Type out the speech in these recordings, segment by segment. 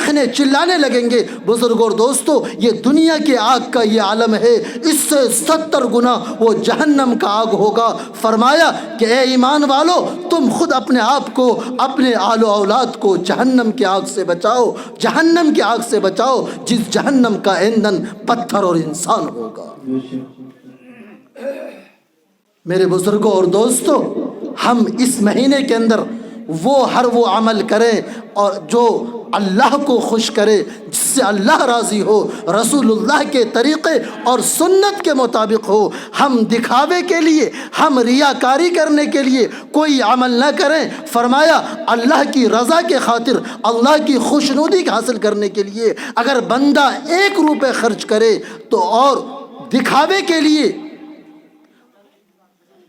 چیخنے چلانے لگیں گے۔ بزرگوں اور دوستو، یہ دنیا کی آگ کا یہ عالم ہے، اس سے 70 گنا وہ جہنم کا آگ ہوگا۔ فرمایا کہ اے ایمان والو، تم خود اپنے آپ کو، اپنے آل و اولاد کو جہنم کی آگ سے بچاؤ، جہنم کی آگ سے بچاؤ جس جہنم کا ایندھن پتھر اور انسان ہوگا۔ میرے بزرگوں اور دوستو، ہم اس مہینے کے اندر وہ عمل کریں اور جو اللہ کو خوش کرے، جس سے اللہ راضی ہو، رسول اللہ کے طریقے اور سنت کے مطابق ہو۔ ہم دکھاوے کے لیے، ہم ریاکاری کرنے کے لیے کوئی عمل نہ کریں۔ فرمایا اللہ کی رضا کے خاطر، اللہ کی خوشنودی حاصل کرنے کے لیے اگر بندہ 1 روپے خرچ کرے تو، اور دکھاوے کے لیے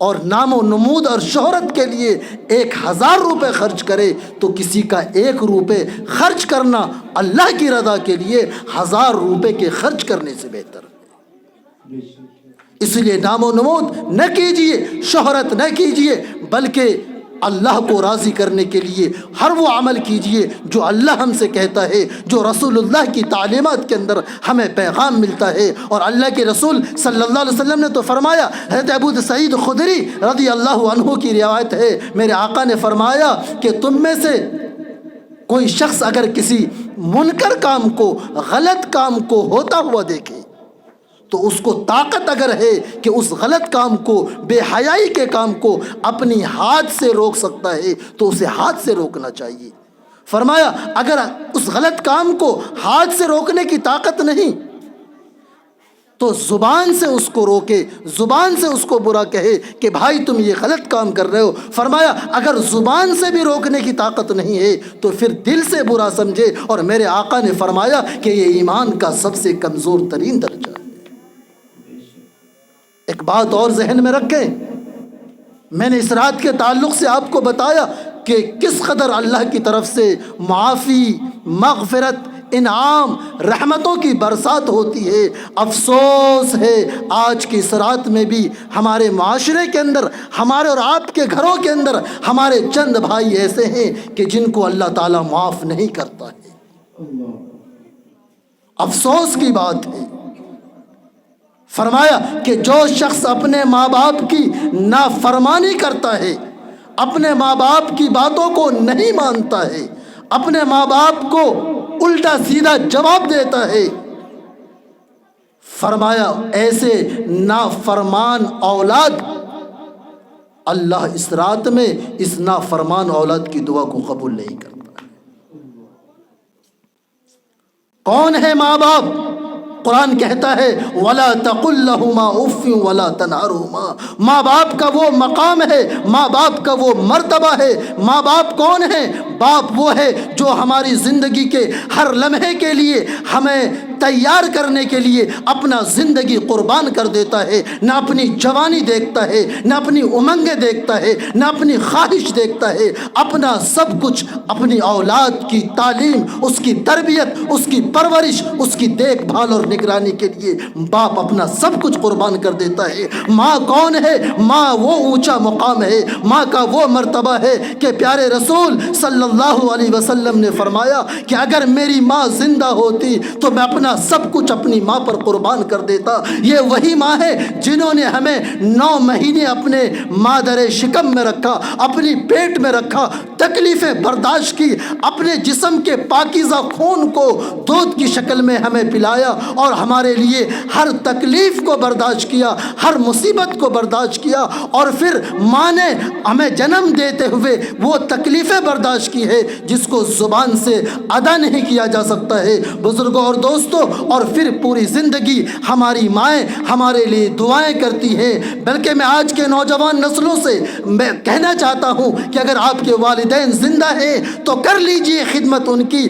اور نام و نمود اور شہرت کے لیے 1000 روپے خرچ کرے، تو کسی کا 1 روپے خرچ کرنا اللہ کی رضا کے لیے 1000 روپے کے خرچ کرنے سے بہتر ہے۔ اس لیے نام و نمود نہ کیجئے، شہرت نہ کیجئے، بلکہ اللہ کو راضی کرنے کے لیے ہر وہ عمل کیجئے جو اللہ ہم سے کہتا ہے، جو رسول اللہ کی تعلیمات کے اندر ہمیں پیغام ملتا ہے۔ اور اللہ کے رسول صلی اللہ علیہ وسلم نے تو فرمایا، حضرت ابو سعید خدری رضی اللہ عنہ کی روایت ہے، میرے آقا نے فرمایا کہ تم میں سے کوئی شخص اگر کسی منکر کام کو، غلط کام کو ہوتا ہوا دیکھے تو اس کو طاقت اگر ہے کہ اس غلط کام کو، بے حیائی کے کام کو اپنی ہاتھ سے روک سکتا ہے تو اسے ہاتھ سے روکنا چاہیے۔ فرمایا اگر اس غلط کام کو ہاتھ سے روکنے کی طاقت نہیں تو زبان سے اس کو روکے، زبان سے اس کو برا کہے کہ بھائی تم یہ غلط کام کر رہے ہو۔ فرمایا اگر زبان سے بھی روکنے کی طاقت نہیں ہے تو پھر دل سے برا سمجھے، اور میرے آقا نے فرمایا کہ یہ ایمان کا سب سے کمزور ترین درجہ ہے۔ ایک بات اور ذہن میں رکھیں، میں نے اس رات کے تعلق سے آپ کو بتایا کہ کس قدر اللہ کی طرف سے معافی، مغفرت، انعام، رحمتوں کی برسات ہوتی ہے۔ افسوس ہے آج کی اس رات میں بھی ہمارے معاشرے کے اندر، ہمارے اور آپ کے گھروں کے اندر ہمارے چند بھائی ایسے ہیں کہ جن کو اللہ تعالیٰ معاف نہیں کرتا ہے۔ افسوس کی بات ہے۔ فرمایا کہ جو شخص اپنے ماں باپ کی نافرمانی کرتا ہے، اپنے ماں باپ کی باتوں کو نہیں مانتا ہے، اپنے ماں باپ کو الٹا سیدھا جواب دیتا ہے، فرمایا ایسے نافرمان اولاد، اللہ اس رات میں اس نافرمان اولاد کی دعا کو قبول نہیں کرتا۔ کون ہے ماں باپ؟ قرآن کہتا ہے وَلَا تَقُلْ لَهُمَا أُفٍّ وَلَا تَنْهَرْهُمَا۔ ماں باپ کا وہ مقام ہے، ماں باپ کا وہ مرتبہ ہے۔ ماں باپ کون ہے؟ باپ وہ ہے جو ہماری زندگی کے ہر لمحے کے لیے ہمیں تیار کرنے کے لیے اپنا زندگی قربان کر دیتا ہے، نہ اپنی جوانی دیکھتا ہے، نہ اپنی امنگیں دیکھتا ہے، نہ اپنی خواہش دیکھتا ہے، اپنا سب کچھ اپنی اولاد کی تعلیم، اس کی تربیت، اس کی پرورش، اس کی دیکھ بھال اور نگرانی کے لیے باپ اپنا سب کچھ قربان کر دیتا ہے۔ ماں کون ہے؟ ماں وہ اونچا مقام ہے، ماں کا وہ مرتبہ ہے کہ پیارے رسول صلی اللہ علیہ وسلم نے فرمایا کہ اگر میری ماں زندہ ہوتی تو میں اپنا سب کچھ اپنی ماں پر قربان کر دیتا۔ یہ وہی ماں ہے جنہوں نے ہمیں 9 مہینے اپنے مادر شکم میں رکھا، اپنی پیٹ میں رکھا، تکلیفیں برداشت کی، اپنے جسم کے پاکیزہ خون کو دودھ کی شکل میں ہمیں پلایا اور ہمارے لیے ہر تکلیف کو برداشت کیا، ہر مصیبت کو برداشت کیا، اور پھر ماں نے ہمیں جنم دیتے ہوئے وہ تکلیفیں برداشت کی ہے جس کو زبان سے ادا نہیں کیا جا سکتا ہے۔ بزرگوں اور دوستوں، اور پھر پوری زندگی ہماری مائیں ہمارے لیے دعائیں کرتی ہیں۔ بلکہ میں آج کے نوجوان نسلوں سے میں کہنا چاہتا ہوں کہ اگر آپ کے والدین زندہ ہیں تو کر لیجئے خدمت ان کی،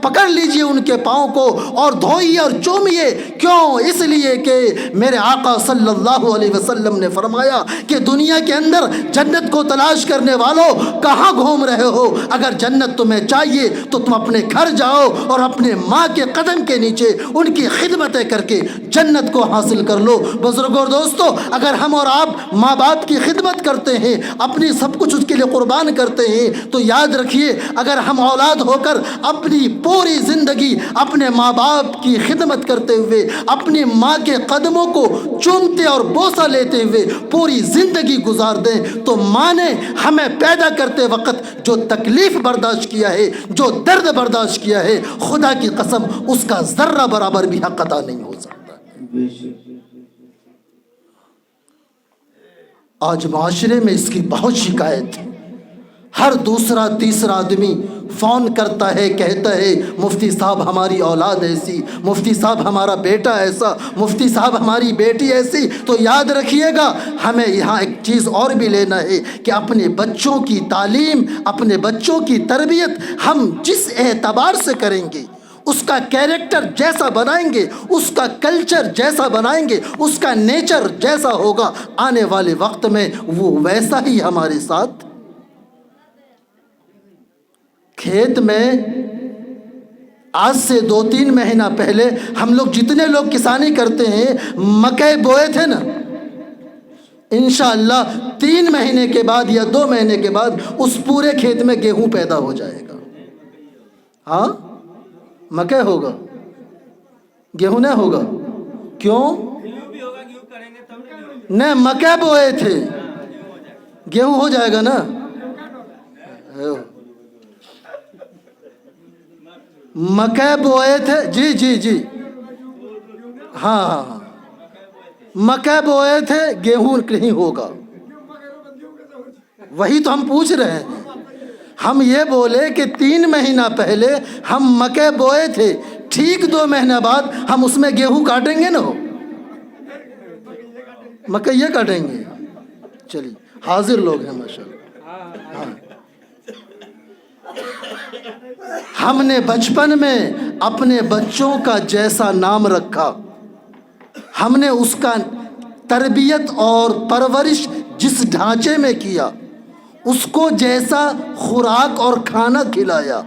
پکڑ لیجئے ان کے پاؤں کو اور دھوئیے اور چومیے۔ کیوں؟ اس لیے کہ میرے آقا صلی اللہ علیہ وسلم نے فرمایا کہ دنیا کے اندر جنت کو تلاش کرنے والوں کہاں گھوم رہے ہو؟ اگر جنت تمہیں چاہیے تو تم اپنے گھر جاؤ اور اپنے ماں کے قدم کے نیچے ان کی خدمتیں کر کے جنت کو حاصل کر لو۔ بزرگوں اور دوستو، اگر ہم اور آپ ماں باپ کی خدمت کرتے ہیں، اپنی سب کچھ اس کے لیے قربان کرتے ہیں، تو یاد رکھیے اگر ہم اولاد ہو کر اپنی پوری زندگی اپنے ماں باپ کی خدمت کرتے ہوئے، اپنی ماں کے قدموں کو چومتے اور بوسہ لیتے ہوئے پوری زندگی گزار دیں، تو ماں نے ہمیں پیدا کرتے وقت جو تکلیف برداشت کیا ہے، جو درد برداشت کیا ہے، خدا کی قسم اس کا ذرہ برابر بھی حق ادا نہیں ہو سکتا۔ آج معاشرے میں اس کی بہت شکایت ہے۔ ہر دوسرا تیسرا آدمی فون کرتا ہے، کہتا ہے مفتی صاحب ہماری اولاد ایسی، مفتی صاحب ہمارا بیٹا ایسا، مفتی صاحب ہماری بیٹی ایسی۔ تو یاد رکھیے گا ہمیں یہاں ایک چیز اور بھی لینا ہے کہ اپنے بچوں کی تعلیم، اپنے بچوں کی تربیت ہم جس اعتبار سے کریں گے، اس کا کیریکٹر جیسا بنائیں گے، اس کا کلچر جیسا بنائیں گے، اس کا نیچر جیسا ہوگا، آنے والے وقت میں وہ ویسا ہی ہمارے ساتھ۔ کھیت میں آج سے 2-3 مہینہ پہلے ہم لوگ جتنے لوگ کسانی کرتے ہیں، مکئی بوئے تھے نا، انشاءاللہ 3 مہینے کے بعد یا 2 مہینے کے بعد اس پورے کھیت میں گیہوں پیدا ہو جائے گا۔ ہاں مکئی ہوگا، گیہوں نہیں ہوگا۔ کیوں؟ نہیں، مکئی بوئے تھے، گیہوں ہو جائے گا نا۔ مکئی بوئے تھے، جی جی جی، ہاں ہاں ہاں، مکئی بوئے تھے، گیہوں نہیں ہوگا۔ وہی تو ہم پوچھ رہے ہیں۔ ہم یہ بولے کہ 3 مہینہ پہلے ہم مکئی بوئے تھے، ٹھیک 2 مہینہ بعد ہم اس میں گیہوں کاٹیں گے نا، ہو مکئی یہ کاٹیں گے۔ چلیے حاضر لوگ ہیں ماشاءاللہ۔ ہاں، ہم نے بچپن میں اپنے بچوں کا جیسا نام رکھا، ہم نے اس کا تربیت اور پرورش جس ڈھانچے میں کیا، اس کو جیسا خوراک اور کھانا کھلایا،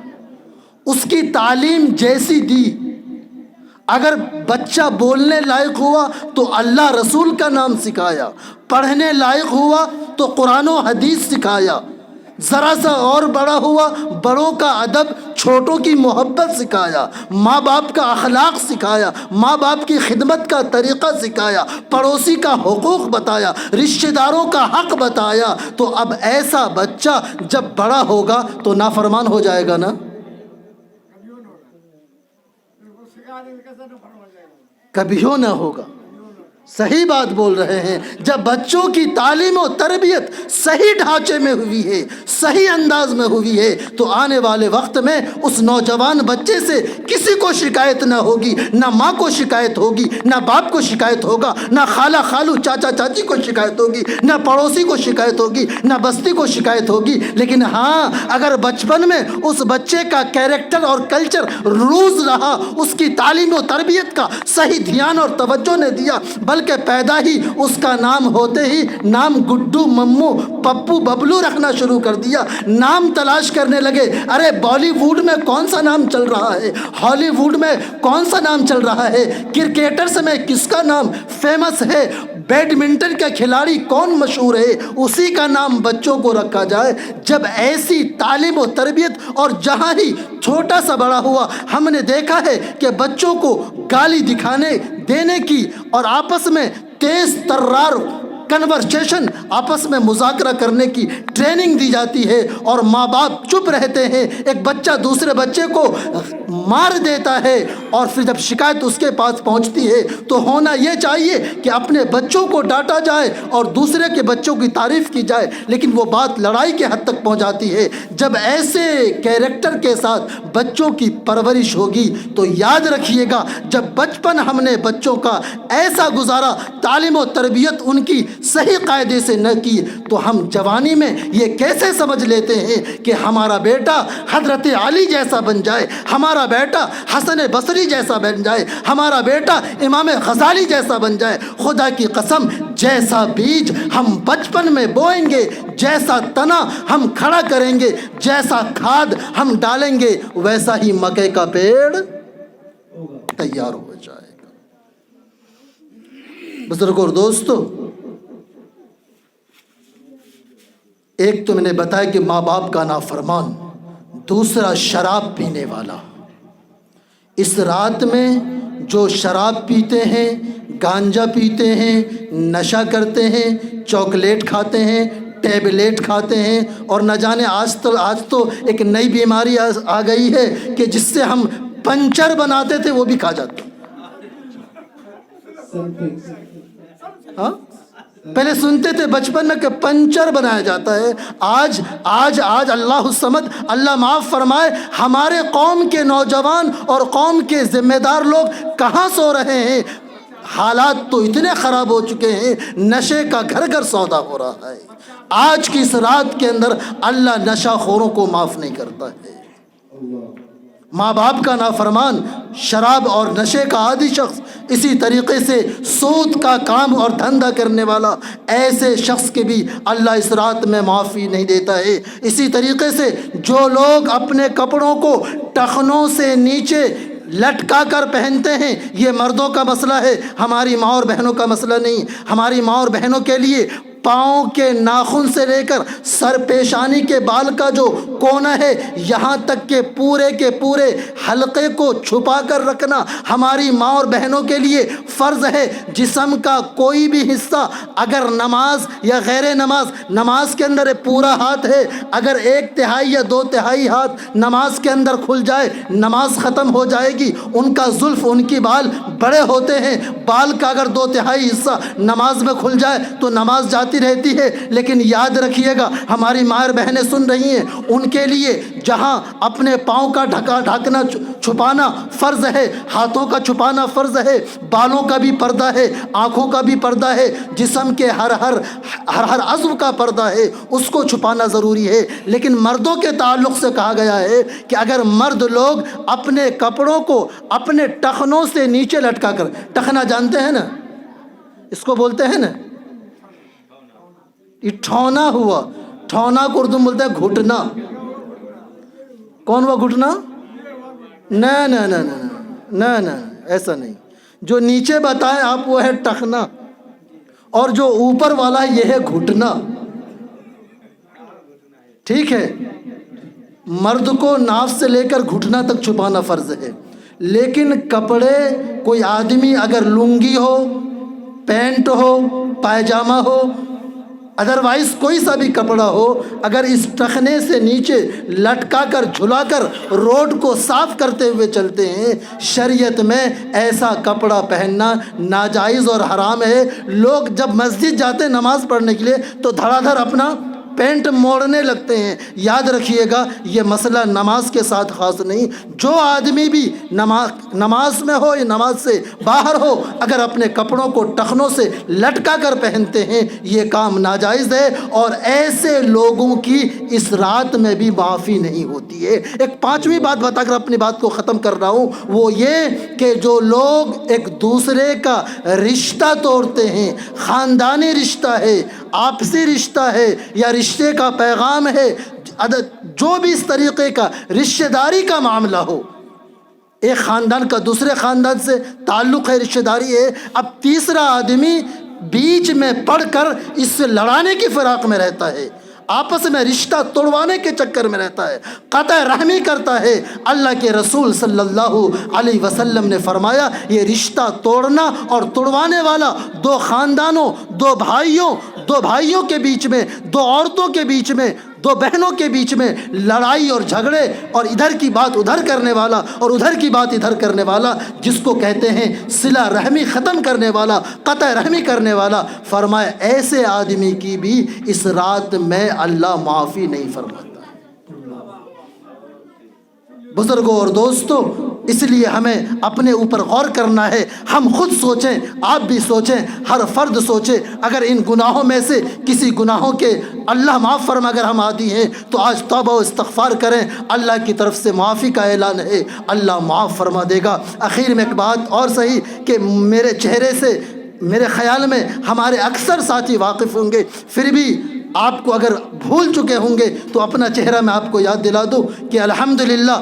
اس کی تعلیم جیسی دی، اگر بچہ بولنے لائق ہوا تو اللہ رسول کا نام سکھایا، پڑھنے لائق ہوا تو قرآن و حدیث سکھایا، ذرا سا اور بڑا ہوا بڑوں کا ادب، چھوٹوں کی محبت سکھایا، ماں باپ کا اخلاق سکھایا، ماں باپ کی خدمت کا طریقہ سکھایا، پڑوسی کا حقوق بتایا، رشتہ داروں کا حق بتایا، تو اب ایسا بچہ جب بڑا ہوگا تو نافرمان ہو جائے گا نا؟ کبھیوں نہ ہوگا۔ صحیح بات بول رہے ہیں۔ جب بچوں کی تعلیم و تربیت صحیح ڈھانچے میں ہوئی ہے، صحیح انداز میں ہوئی ہے، تو آنے والے وقت میں اس نوجوان بچے سے کسی کو شکایت نہ ہوگی، نہ ماں کو شکایت ہوگی، نہ باپ کو شکایت ہوگا، نہ خالہ خالو چاچا چاچی کو شکایت ہوگی، نہ پڑوسی کو شکایت ہوگی، نہ بستی کو شکایت ہوگی۔ لیکن ہاں، اگر بچپن میں اس بچے کا کیریکٹر اور کلچر روز رہا، اس کی تعلیم و تربیت کا صحیح دھیان اور توجہ نے دیا، بلکہ پیدا ہی اس کا نام ہوتے ہی نام گڈو، ممو، پپو، ببلو رکھنا شروع کر دیا، نام تلاش کرنے لگے، ارے بالی ووڈ میں کون سا نام چل رہا ہے، ہالی ووڈ میں کون سا نام چل رہا ہے، کرکٹرز میں کس کا نام فیمس ہے، بیڈمنٹن کا کھلاڑی کون مشہور ہے، اسی کا نام بچوں کو رکھا جائے۔ جب ایسی تعلیم و تربیت، اور جہاں ہی چھوٹا سا بڑا ہوا، ہم نے دیکھا ہے کہ بچوں کو گالی دکھانے دینے کی اور آپس میں تیز ترار کنورسیشن، آپس میں مذاکرہ کرنے کی ٹریننگ دی جاتی ہے، اور ماں باپ چپ رہتے ہیں، ایک بچہ دوسرے بچے کو مار دیتا ہے، اور پھر جب شکایت اس کے پاس پہنچتی ہے تو ہونا یہ چاہیے کہ اپنے بچوں کو ڈانٹا جائے اور دوسرے کے بچوں کی تعریف کی جائے، لیکن وہ بات لڑائی کے حد تک پہنچ جاتی ہے۔ جب ایسے کیریکٹر کے ساتھ بچوں کی پرورش ہوگی تو یاد رکھیے گا، جب بچپن ہم نے بچوں کا ایسا گزارا، تعلیم و تربیت ان کی صحیح قاعدے سے نہ کی، تو ہم جوانی میں یہ کیسے سمجھ لیتے ہیں کہ ہمارا بیٹا حضرت علی جیسا بن جائے، ہمارا بیٹا حسن بصری جیسا بن جائے، ہمارا بیٹا امام غزالی جیسا بن جائے۔ خدا کی قسم جیسا بیج ہم بچپن میں بوئیں گے، جیسا تنا ہم کھڑا کریں گے، جیسا کھاد ہم ڈالیں گے، ویسا ہی مکے کا پیڑ تیار ہو جائے گا۔ بزرگوں اور دوستو، ایک تو میں نے بتایا کہ ماں باپ کا نافرمان، دوسرا شراب پینے والا۔ اس رات میں جو شراب پیتے ہیں، گانجا پیتے ہیں، نشہ کرتے ہیں، چاکلیٹ کھاتے ہیں، ٹیبلیٹ کھاتے ہیں، اور نہ جانے آج تو ایک نئی بیماری آ گئی ہے کہ جس سے ہم پنچر بناتے تھے وہ بھی کھا جاتے ہیں۔ ہاں، پہلے سنتے تھے بچپن میں کہ پنچر بنایا جاتا ہے، آج اللہ الصمد، اللہ معاف فرمائے، ہمارے قوم کے نوجوان اور قوم کے ذمہ دار لوگ کہاں سو رہے ہیں؟ حالات تو اتنے خراب ہو چکے ہیں، نشے کا گھر گھر سودا ہو رہا ہے۔ آج کی اس رات کے اندر اللہ نشہ خوروں کو معاف نہیں کرتا ہے۔ ماں باپ کا نافرمان، شراب اور نشے کا عادی شخص، اسی طریقے سے سود کا کام اور دھندا کرنے والا، ایسے شخص کے بھی اللہ اس رات میں معافی نہیں دیتا ہے۔ اسی طریقے سے جو لوگ اپنے کپڑوں کو ٹخنوں سے نیچے لٹکا کر پہنتے ہیں، یہ مردوں کا مسئلہ ہے، ہماری ماں اور بہنوں کا مسئلہ نہیں۔ ہماری ماں اور بہنوں کے لیے پاؤں کے ناخن سے لے کر سر پیشانی کے بال کا جو کونا ہے، یہاں تک کہ پورے کے پورے حلقے کو چھپا کر رکھنا ہماری ماں اور بہنوں کے لیے فرض ہے۔ جسم کا کوئی بھی حصہ اگر نماز یا غیر نماز کے اندر پورا ہاتھ ہے، اگر 1/3 یا 2/3 ہاتھ نماز کے اندر کھل جائے، نماز ختم ہو جائے گی۔ ان کا زلف، ان کی بال بڑے ہوتے ہیں، بال کا اگر 2/3 حصہ نماز میں کھل جائے تو نماز جاتی رہتی ہے۔ لیکن یاد رکھیے گا، ہماری ماں بہنیں سن رہی ہیں، ان کے لیے جہاں اپنے پاؤں کا ڈھکنا چھپانا فرض ہے، ہاتھوں کا چھپانا فرض ہے، بالوں کا بھی پردہ ہے، آنکھوں کا بھی پردہ ہے، جسم کے ہر عضو کا پردہ ہے، اس کو چھپانا ضروری ہے۔ لیکن مردوں کے تعلق سے کہا گیا ہے کہ اگر مرد لوگ اپنے کپڑوں کو اپنے ٹخنوں سے نیچے لٹکا کر، ٹخنا جانتے ہیں نا، اس کو بولتے ہیں نا، یہ ٹھونا ہوا، ٹھونا کو اردو میں بولتے ہیں گھٹنا۔ کون ہوا گھٹنا؟ نہ، ایسا نہیں۔ جو نیچے بتائیں آپ وہ ہے ٹخنا، اور جو اوپر والا یہ ہے گھٹنا۔ ٹھیک ہے، مرد کو ناف سے لے کر گھٹنا تک چھپانا فرض ہے، لیکن کپڑے، کوئی آدمی اگر لنگی ہو، پینٹ ہو، پائجامہ ہو، ادروائز کوئی سا بھی کپڑا ہو، اگر اس ٹخنے سے نیچے لٹکا کر جھلا کر روڈ کو صاف کرتے ہوئے چلتے ہیں، شریعت میں ایسا کپڑا پہننا ناجائز اور حرام ہے۔ لوگ جب مسجد جاتے ہیں نماز پڑھنے کے لیے تو دھڑا دھڑ اپنا پینٹ موڑنے لگتے ہیں۔ یاد رکھیے گا، یہ مسئلہ نماز کے ساتھ خاص نہیں۔ جو آدمی بھی نماز میں ہو یا نماز سے باہر ہو، اگر اپنے کپڑوں کو ٹخنوں سے لٹکا کر پہنتے ہیں، یہ کام ناجائز ہے، اور ایسے لوگوں کی اس رات میں بھی معافی نہیں ہوتی ہے۔ ایک 5ویں بات بتا کر اپنی بات کو ختم کر رہا ہوں، وہ یہ کہ جو لوگ ایک دوسرے کا رشتہ توڑتے ہیں، خاندانی رشتہ ہے، آپسی رشتہ ہے، یا رشتے کا پیغام ہے، جو بھی اس طریقے کا رشتہ داری کا معاملہ ہو، ایک خاندان کا دوسرے خاندان سے تعلق ہے، رشتہ داری ہے، اب تیسرا آدمی بیچ میں پڑ کر اس سے لڑانے کی فراق میں رہتا ہے، آپس میں رشتہ توڑوانے کے چکر میں رہتا ہے، قطع رحمی کرتا ہے، اللہ کے رسول صلی اللہ علیہ وسلم نے فرمایا، یہ رشتہ توڑنا اور توڑوانے والا دو خاندانوں، دو بھائیوں کے بیچ میں، دو عورتوں کے بیچ میں، دو بہنوں کے بیچ میں لڑائی اور جھگڑے اور ادھر کی بات ادھر کرنے والا اور ادھر کی بات ادھر کرنے والا، جس کو کہتے ہیں صلہ رحمی ختم کرنے والا، قطع رحمی کرنے والا، فرمایا ایسے آدمی کی بھی اس رات میں اللہ معافی نہیں فرماتا۔ بزرگوں اور دوستوں، اس لیے ہمیں اپنے اوپر غور کرنا ہے۔ ہم خود سوچیں، آپ بھی سوچیں، ہر فرد سوچے، اگر ان گناہوں میں سے کسی گناہوں کے اللہ معاف فرما اگر ہم عادی ہیں تو آج توبہ و استغفار کریں، اللہ کی طرف سے معافی کا اعلان ہے، اللہ معاف فرما دے گا۔ آخر میں ایک بات اور صحیح کہ میرے چہرے سے میرے خیال میں ہمارے اکثر ساتھی واقف ہوں گے، پھر بھی آپ کو اگر بھول چکے ہوں گے تو اپنا چہرہ میں آپ کو یاد دلا دوں کہ الحمدللہ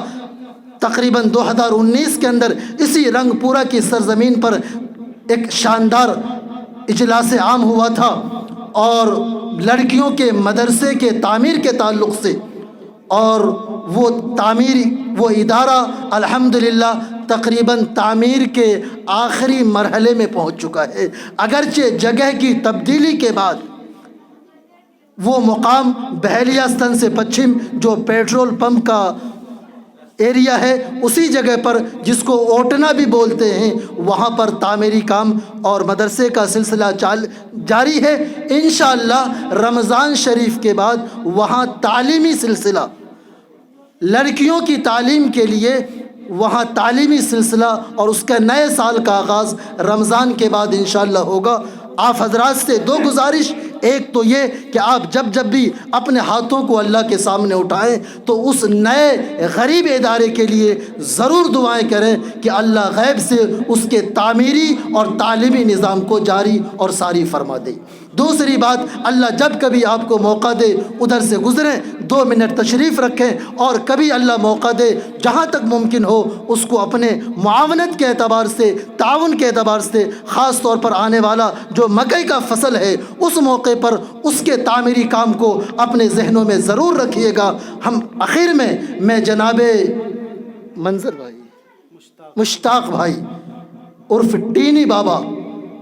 تقریباً 2019 کے اندر اسی رنگ پورہ کی سرزمین پر ایک شاندار اجلاس عام ہوا تھا، اور لڑکیوں کے مدرسے کے تعمیر کے تعلق سے، اور وہ ادارہ الحمدللہ تقریباً تعمیر کے آخری مرحلے میں پہنچ چکا ہے، اگرچہ جگہ کی تبدیلی کے بعد وہ مقام بحیلیہ ستن سے پچھم جو پیٹرول پمپ کا ایریا ہے، اسی جگہ پر جس کو اوٹنا بھی بولتے ہیں، وہاں پر تعمیری کام اور مدرسے کا سلسلہ جاری ہے۔ انشاءاللہ رمضان شریف کے بعد وہاں تعلیمی سلسلہ، لڑکیوں کی تعلیم کے لیے وہاں تعلیمی سلسلہ اور اس کا نئے سال کا آغاز رمضان کے بعد انشاءاللہ ہوگا۔ آپ حضرات سے دو گزارش، ایک تو یہ کہ آپ جب بھی اپنے ہاتھوں کو اللہ کے سامنے اٹھائیں تو اس نئے غریب ادارے کے لیے ضرور دعائیں کریں کہ اللہ غیب سے اس کے تعمیری اور تعلیمی نظام کو جاری اور ساری فرما دے۔ دوسری بات، اللہ جب کبھی آپ کو موقع دے ادھر سے گزریں، 2 منٹ تشریف رکھیں، اور کبھی اللہ موقع دے جہاں تک ممکن ہو اس کو اپنے معاونت کے اعتبار سے، تعاون کے اعتبار سے، خاص طور پر آنے والا جو مکئی کا فصل ہے اس موقع پر اس کے تعمیری کام کو اپنے ذہنوں میں ضرور رکھیے گا۔ ہم آخر میں جناب منظر بھائی، مشتاق بھائی عرف ٹینی بابا،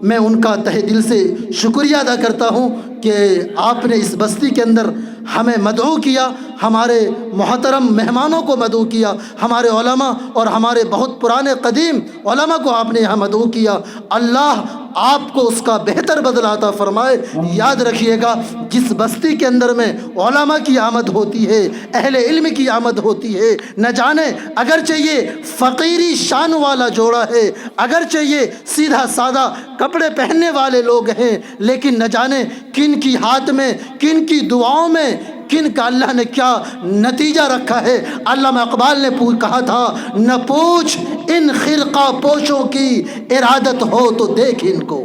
میں ان کا تہہ دل سے شکریہ ادا کرتا ہوں کہ آپ نے اس بستی کے اندر ہمیں مدعو کیا، ہمارے محترم مہمانوں کو مدعو کیا، ہمارے علماء اور ہمارے بہت پرانے قدیم علماء کو آپ نے یہاں مدعو کیا۔ اللہ آپ کو اس کا بہتر بدلہ عطا فرمائے۔ یاد رکھیے گا، جس بستی کے اندر میں علماء کی آمد ہوتی ہے، اہل علم کی آمد ہوتی ہے، نہ جانے اگرچہ یہ فقیری شان والا جوڑا ہے، اگرچہ یہ سیدھا سادہ کپڑے پہننے والے لوگ ہیں، لیکن نہ جانے کن کی ہاتھ میں، کن کی دعاؤں میں، کن کا اللہ نے کیا نتیجہ رکھا ہے۔ علامہ اقبال نے کہا تھا، نہ پوچھ ان خرقہ پوشوں کی ارادت ہو تو دیکھ ان کو۔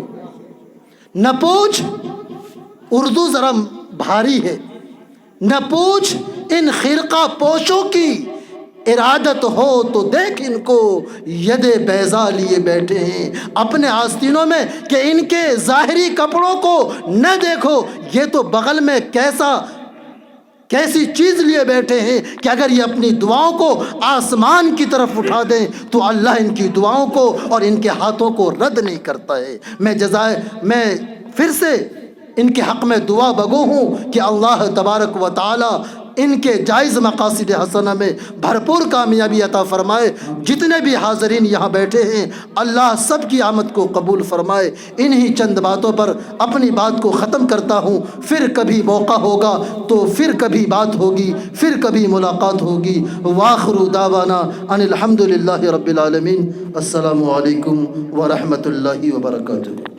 نہ پوچھ، اردو ذرا بھاری ہے، نہ پوچھ ان خرقہ پوشوں کی ارادت ہو تو دیکھ ان کو، ید بیضا لیے بیٹھے ہیں اپنے آستینوں میں کہ ان کے ظاہری کپڑوں کو نہ دیکھو، یہ تو بغل میں کیسی چیز لیے بیٹھے ہیں کہ اگر یہ اپنی دعاؤں کو آسمان کی طرف اٹھا دیں تو اللہ ان کی دعاؤں کو اور ان کے ہاتھوں کو رد نہیں کرتا ہے۔ میں پھر سے ان کے حق میں دعا بگو ہوں کہ اللہ تبارک و تعالی ان کے جائز مقاصد حسنہ میں بھرپور کامیابی عطا فرمائے۔ جتنے بھی حاضرین یہاں بیٹھے ہیں اللہ سب کی آمد کو قبول فرمائے۔ انہی چند باتوں پر اپنی بات کو ختم کرتا ہوں، پھر کبھی موقع ہوگا تو پھر کبھی بات ہوگی، پھر کبھی ملاقات ہوگی۔ وآخر دعوانا ان الحمدللہ رب العالمین۔ السلام علیکم ورحمۃ اللہ وبرکاتہ۔